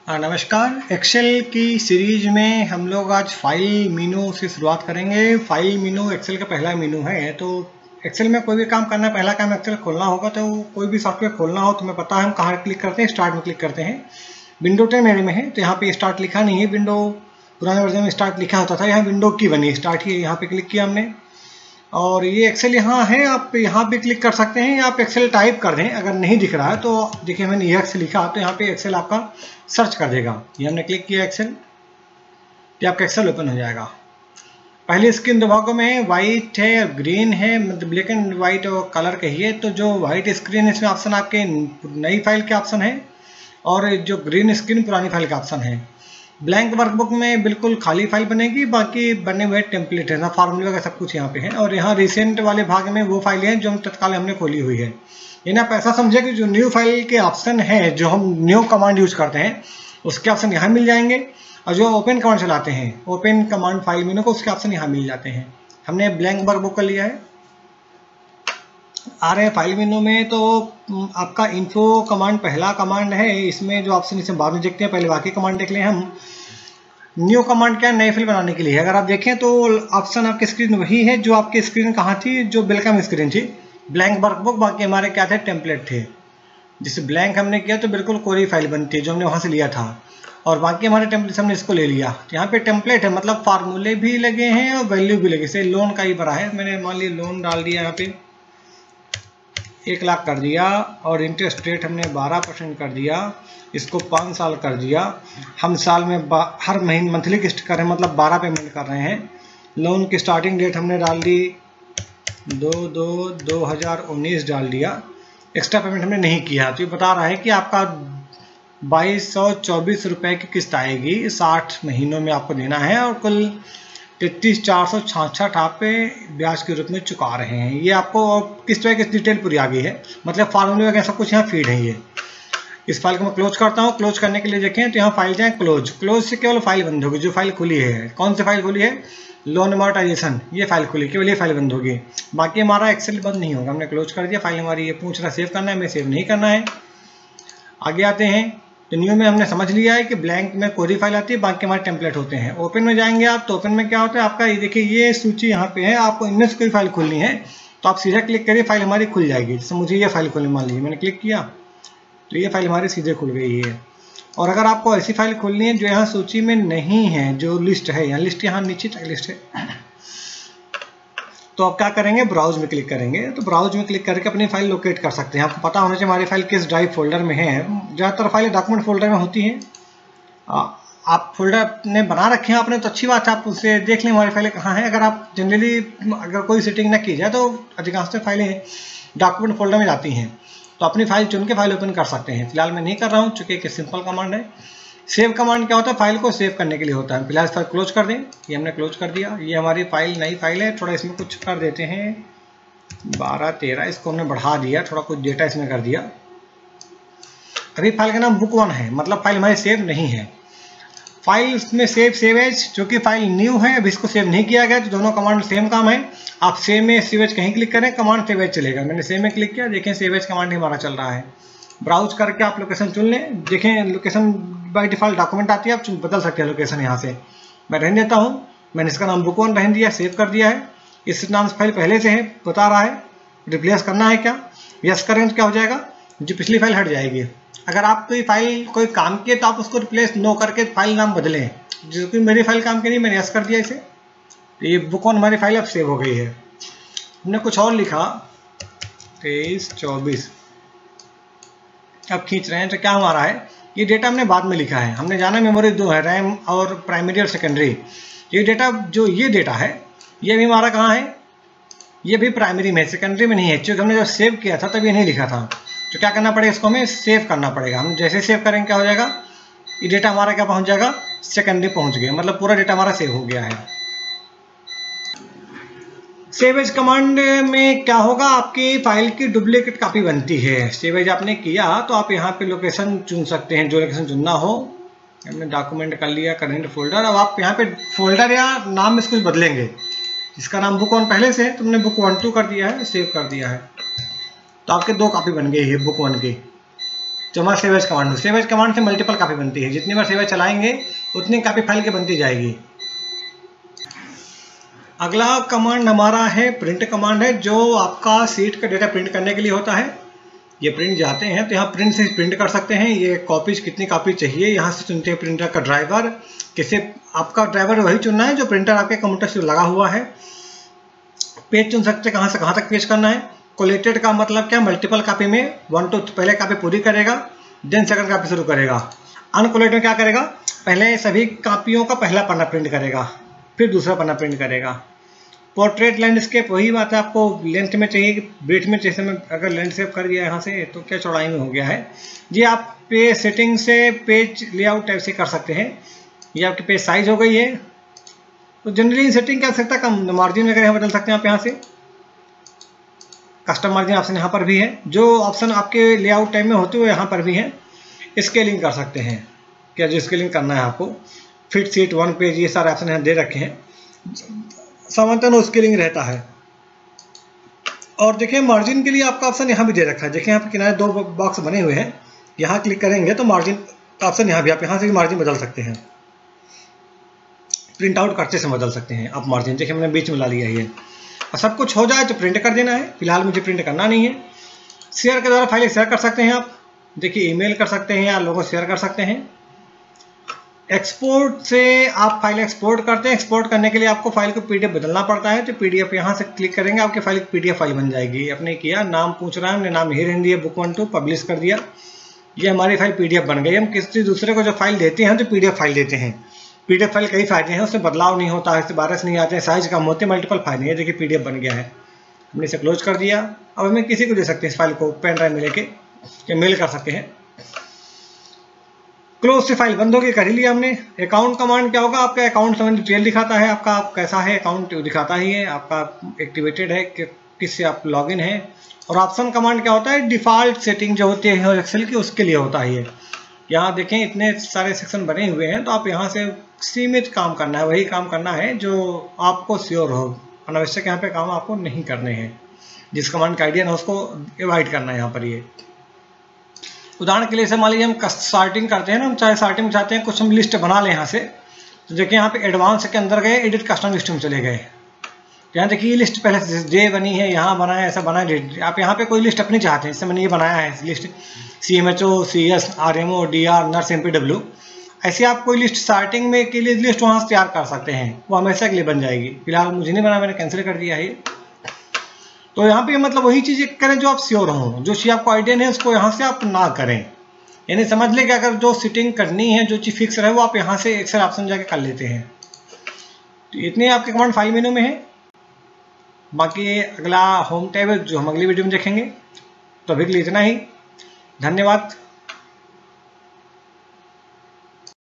नमस्कार। एक्सेल की सीरीज में हम लोग आज फाइल मेनू से शुरुआत करेंगे। फाइल मेनू एक्सेल का पहला मेनू है। तो एक्सेल में कोई भी काम करना है, पहला काम एक्सेल खोलना होगा। तो कोई भी सॉफ्टवेयर खोलना हो तो हमें पता है हम कहाँ क्लिक करते हैं, स्टार्ट में क्लिक करते हैं। विंडो 10 मेरे में है तो यहाँ पे स्टार्ट लिखा नहीं है। विंडो पुराने वर्जन में स्टार्ट लिखा होता था, यहाँ विंडो की बनी स्टार्ट ही, यहाँ पे क्लिक किया हमने और ये एक्सेल यहाँ है। आप यहाँ पे क्लिक कर सकते हैं या आप एक्सेल टाइप कर दें। अगर नहीं दिख रहा है तो देखिए मैंने EX लिखा तो यहाँ पे एक्सेल आपका सर्च कर देगा। ये हमने क्लिक किया एक्सेल, ये आपका एक्सेल ओपन हो जाएगा। पहले स्क्रीन दो भागों में है, वाइट है और ग्रीन है, मतलब ब्लैक एंड वाइट और कलर कहिए। तो जो वाइट स्क्रीन है इसमें ऑप्शन आपके नई फाइल के ऑप्शन है और जो ग्रीन स्क्रीन पुरानी फाइल का ऑप्शन है। ब्लैंक वर्कबुक में बिल्कुल खाली फाइल बनेगी, बाकी बने हुए टेम्पलेट है ना, फार्मूला का सब कुछ यहाँ पे है। और यहाँ रिसेंट वाले भाग में वो फाइलें हैं जो हम तत्काल हमने खोली हुई है। ये ना आप ऐसा समझे कि जो न्यू फाइल के ऑप्शन है, जो हम न्यू कमांड यूज करते हैं उसके ऑप्शन यहाँ मिल जाएंगे और जो ओपन कमांड चलाते हैं, ओपन कमांड फाइल मेनू को, उसके ऑप्शन यहाँ मिल जाते हैं। हमने ब्लैंक वर्कबुक कर लिया है। आ रहे हैं फाइल मेनू में तो आपका इन्फो कमांड पहला कमांड है। इसमें जो ऑप्शन इसे बाद में देखते हैं, पहले बाकी कमांड देख लें हम। न्यू कमांड क्या है, नई फाइल बनाने के लिए। अगर आप देखें तो ऑप्शन आपकी स्क्रीन वही है जो आपकी स्क्रीन कहाँ थी, जो वेलकम स्क्रीन थी, ब्लैंक वर्कबुक। बाकी हमारे क्या थे, टेम्पलेट थे। जिसे ब्लैंक हमने किया तो बिल्कुल कोरी फाइल बनती है जो हमने वहाँ से लिया था, और बाकी हमारे टेम्पलेट हमने इसको ले लिया। यहाँ पे टेम्पलेट है, मतलब फार्मूले भी लगे हैं और वैल्यू भी लगे। जैसे लोन का ही भरा है, मैंने मान लिया लोन डाल दिया, यहाँ पे 1 लाख कर दिया और इंटरेस्ट रेट हमने 12% कर दिया, इसको 5 साल कर दिया। हम साल में हर महीने मंथली किस्त कर रहे हैं, मतलब 12 पेमेंट कर रहे हैं। लोन की स्टार्टिंग डेट हमने डाल दी 2/2/2019 डाल दिया। एक्स्ट्रा पेमेंट हमने नहीं किया। तो ये बता रहा है कि आपका 2224 रुपये की किस्त आएगी, 60 महीनों में आपको देना है और कुल 33,466 आप पे ब्याज के रूप में चुका रहे हैं। ये आपको किस तरह की डिटेल पूरी आ गई है, मतलब फार्मूले वगैरह सब कुछ यहाँ फीड है। ये इस फाइल को मैं क्लोज करता हूँ। क्लोज करने के लिए देखें तो यहाँ फाइल जाए क्लोज। क्लोज से केवल फाइल बंद होगी जो फाइल खुली है। कौन सी फाइल खुली है, लोन अमोर्टाइजेशन, ये फाइल खुली, केवल ये फाइल बंद होगी। बाकी हमारा एक्सेल बंद नहीं होगा। हमने क्लोज कर दिया। फाइल हमारी ये पूछ रहा सेव करना है, हमें सेव नहीं करना है। आगे आते हैं तो न्यू में हमने समझ लिया है कि ब्लैंक में कोरी फाइल आती है, बाकी हमारे टेम्पलेट होते हैं। ओपन में जाएंगे आप तो ओपन में क्या होता है आपका, ये देखिए ये सूची यहाँ पे है। आपको इनमें से कोई फाइल खोलनी है तो आप सीधा क्लिक करिए, फाइल हमारी खुल जाएगी। जैसे मुझे ये फाइल खोलनी, मान लीजिए मैंने क्लिक किया तो ये फाइल हमारी सीधे खुल गई है। और अगर आपको ऐसी फाइल खोलनी है जो यहाँ सूची में नहीं है, जो लिस्ट है, यहाँ लिस्ट, यहाँ नीचे लिस्ट है, तो आप क्या करेंगे, ब्राउज में क्लिक करेंगे। तो ब्राउज में क्लिक करके अपनी फाइल लोकेट कर सकते हैं। आपको पता होना चाहिए हमारी फाइल किस ड्राइव फोल्डर में है। ज़्यादातर फाइलें डॉक्यूमेंट फोल्डर में होती हैं। आप फोल्डर अपने बना रखे हैं आपने तो अच्छी बात है, आप उससे देख लें हमारी फाइलें कहाँ हैं। अगर आप जनरली अगर कोई सेटिंग ना की जाए तो अधिकांश फाइलें डॉक्यूमेंट फोल्डर में जाती हैं, तो अपनी फाइल चुन के फाइल ओपन कर सकते हैं। फिलहाल मैं नहीं कर रहा हूँ चूँकि एक सिंपल कमांड है। सेव कमांड क्या होता है, फाइल को सेव करने के लिए होता है। फिलहाल इस फाइल क्लोज कर दें। ये हमने क्लोज कर दिया। ये हमारी फाइल नई फाइल है। थोड़ा इसमें कुछ कर देते हैं, 12-13, इसको हमने बढ़ा दिया, थोड़ा कुछ डेटा इसमें कर दिया। अभी फाइल का नाम बुक 1 है, मतलब फाइल हमारी सेव नहीं है। फाइल में सेव एज, जो कि फाइल न्यू है, अभी इसको सेव नहीं किया गया, तो दोनों कमांड सेम काम है। आप सेव में सेव एज कहीं क्लिक करें, कमांड सेव एज चलेगा। मैंने सेव में क्लिक किया, देखें सेव एज कमांड हमारा चल रहा है। ब्राउज करके आप लोकेशन चुन लें। देखें लोकेशन बाय डिफॉल्ट डॉक्यूमेंट आती है, आप बदल सकते हैं लोकेशन यहाँ से। मैं रहने देता हूँ, मैंने इसका नाम बुक 1 रहने दिया, सेव कर दिया है। इस नाम से फाइल पहले से है, बता रहा है। रिप्लेस करना है क्या, यस करें तो क्या हो जाएगा, जो पिछली फाइल हट जाएगी। अगर आप कोई फाइल कोई काम की है तो आप उसको रिप्लेस नो करके फाइल नाम बदलें। जो कि मेरी फाइल काम की नहीं, मैंने यस कर दिया इसे, तो ये बुक 1 हमारी फाइल अब सेव हो गई है। हमने कुछ और लिखा 23-24, अब खींच रहे हैं तो क्या हमारा है, ये डेटा हमने बाद में लिखा है। हमने जाना मेमोरी 2 है, रैम और प्राइमरी और सेकेंडरी। ये डेटा, जो ये डेटा है, ये भी हमारा कहाँ है, ये भी प्राइमरी में, सेकेंडरी में नहीं है। क्योंकि हमने जब सेव किया था तब ये नहीं लिखा था, तो क्या करना पड़ेगा, इसको हमें सेव करना पड़ेगा। हम जैसे सेव करेंगे क्या हो जाएगा, ये डेटा हमारा क्या पहुँच जाएगा, सेकेंडरी पहुँच गया, मतलब पूरा डेटा हमारा सेव हो गया है। सेव एज कमांड में क्या होगा, आपकी फाइल की डुप्लीकेट कॉपी बनती है। सेव एज आपने किया तो आप यहाँ पे लोकेशन चुन सकते हैं, जो लोकेशन चुनना हो। हमने डॉक्यूमेंट कर लिया, करंट फोल्डर। अब आप यहाँ पे फोल्डर या नाम में कुछ बदलेंगे। इसका नाम बुक 1 पहले से है, तुमने बुक 1-2 कर दिया है, सेव कर दिया है, तो आपके 2 कॉपी बन गई है बुक 1 की। जो हमारा सेव एज कमांड है। सेव एज कमांड से मल्टीपल कॉपी बनती है, जितनी बार सेव एज चलाएंगे उतनी कॉपी फाइल की बनती जाएगी। अगला कमांड हमारा है प्रिंट कमांड है, जो आपका सीट का डेटा प्रिंट करने के लिए होता है। ये प्रिंट जाते हैं तो यहाँ प्रिंट से प्रिंट कर सकते हैं। ये कॉपीज कितनी कॉपी चाहिए यहाँ से चुनते हैं। प्रिंटर का ड्राइवर, किसे आपका ड्राइवर वही चुनना है जो प्रिंटर आपके कंप्यूटर से लगा हुआ है। पेज चुन सकते हैं, कहाँ से कहाँ तक पेज करना है। कोलेक्टेड का मतलब क्या, मल्टीपल कॉपी में 1 to पहले कॉपी पूरी करेगा, देन सेकंड कॉपी शुरू करेगा। अनकोलेक्टेड में क्या करेगा, पहले सभी कॉपियों का पहला पन्ना प्रिंट करेगा, फिर दूसरा पन्ना प्रिंट करेगा। पोर्ट्रेट लैंडस्केप वही बात है, आपको लेंथ में चाहिए कि ब्रेथ में, जैसे मैं अगर लैंडस्केप कर दिया यहाँ से तो क्या चौड़ाई में हो गया है जी। आप पे सेटिंग से पेज लेआउट टाइप से कर सकते हैं। ये आपकी पेज साइज हो गई है, तो जनरली सेटिंग क्या सकता है, कम मार्जिन वगैरह बदल सकते हैं आप यहाँ से। कस्टम मार्जिन ऑप्शन यहाँ पर भी है, जो ऑप्शन आपके लेआउट टाइम में होते हुए यहाँ पर भी है। स्केलिंग कर सकते हैं, क्या जो स्केलिंग करना है आपको, फिट सीट 1 पेज, ये सारे ऑप्शन यहाँ दे रखे हैं। सामान्यतः स्केलिंग रहता है। और देखिए मार्जिन के लिए आपका ऑप्शन यहाँ भी दे रखा है। देखिए यहाँ पे किनारे 2 बॉक्स बने हुए हैं, यहाँ क्लिक करेंगे तो मार्जिन का ऑप्शन यहाँ भी, आप यहाँ से भी मार्जिन बदल सकते हैं। प्रिंट आउट करते से बदल सकते हैं आप मार्जिन। देखिए मैंने बीच में ला लिया है। और सब कुछ हो जाए तो प्रिंट कर देना है। फिलहाल मुझे प्रिंट करना नहीं है। शेयर के द्वारा फाइल शेयर कर सकते हैं आप। देखिए ईमेल कर सकते हैं या लोगों शेयर कर सकते हैं। एक्सपोर्ट से आप फाइल एक्सपोर्ट करते हैं। एक्सपोर्ट करने के लिए आपको फाइल को पीडीएफ बदलना पड़ता है, तो पीडीएफ यहाँ से क्लिक करेंगे, आपकी फाइल पीडीएफ फाइल बन जाएगी। आपने किया, नाम पूछ रहा है, हमने नाम ही रहने दिया बुक 1 2, पब्लिश कर दिया, ये हमारी फाइल पीडीएफ बन गई। हम किसी दूसरे को जो फाइल देते हैं तो पीडीएफ फाइल देते हैं। पीडीएफ फाइल कई फायदे हैं, उसमें बदलाव नहीं होता है, वायरस नहीं आते हैं, साइज कम होते हैं, मल्टीपल फाइल है। देखिए पीडीएफ बन गया है, हमने इसे क्लोज कर दिया। अब हमें किसी को दे सकते हैं इस फाइल को, पेन ड्राइव में लेके या मेल कर सकते हैं। क्लोज से फाइल बंद होगी, कर ही लिया हमने। अकाउंट कमांड क्या होगा, आपका अकाउंट संबंधी डिटेल दिखाता है, आपका आप कैसा है अकाउंट दिखाता ही है, आपका एक्टिवेटेड है कि किससे आप लॉगिन है। और ऑप्शन कमांड क्या होता है, डिफॉल्ट सेटिंग जो होती है एक्सेल की उसके लिए होता है। यहाँ देखें इतने सारे सेक्शन बने हुए हैं, तो आप यहाँ से सीमित काम करना है, वही काम करना है जो आपको श्योर हो। अनावश्यक यहाँ पे काम आपको नहीं करने हैं। जिस कमांड का आइडिया ना उसको अवॉइड करना है यहाँ पर। ये उदाहरण के लिए से मान लीजिए हम सॉर्टिंग करते हैं ना, हम चाहे सॉर्टिंग चाहते हैं, कुछ हम लिस्ट बना लें यहाँ से। तो देखिए यहाँ पे एडवांस के अंदर गए, एडिट कस्टम लिस्ट में चले गए। यहाँ देखिए ये लिस्ट पहले से जे बनी है, यहाँ बना है, ऐसा बना है। आप यहाँ पे कोई लिस्ट अपनी चाहते हैं, जैसे मैंने ये बनाया है list CMHO, CS, RMO, DR, nurse, MPW, ऐसे आप कोई लिस्ट सॉर्टिंग में के लिए लिस्ट वहाँ से तैयार कर सकते हैं, वो हमेशा के लिए बन जाएगी। फिलहाल मुझे नहीं बना, मैंने कैंसिल कर दिया है। तो यहाँ पे मतलब वही चीज़ करें जो आप श्योर हों, जो चीज़ आपको आइडिया है उसको यहाँ से आप ना करें। यानी समझ लें कि अगर जो सेटिंग करनी है, जो चीज़ फिक्स है, वो आप यहाँ से एक्सेल ऑप्शन जाके कर लेते हैं। तो इतने आपके कमांड फाइल मेनू में है। बाकी अगला होम टैब जो हम अगली वीडियो में देखेंगे। तो अभी के लिए इतना ही, धन्यवाद।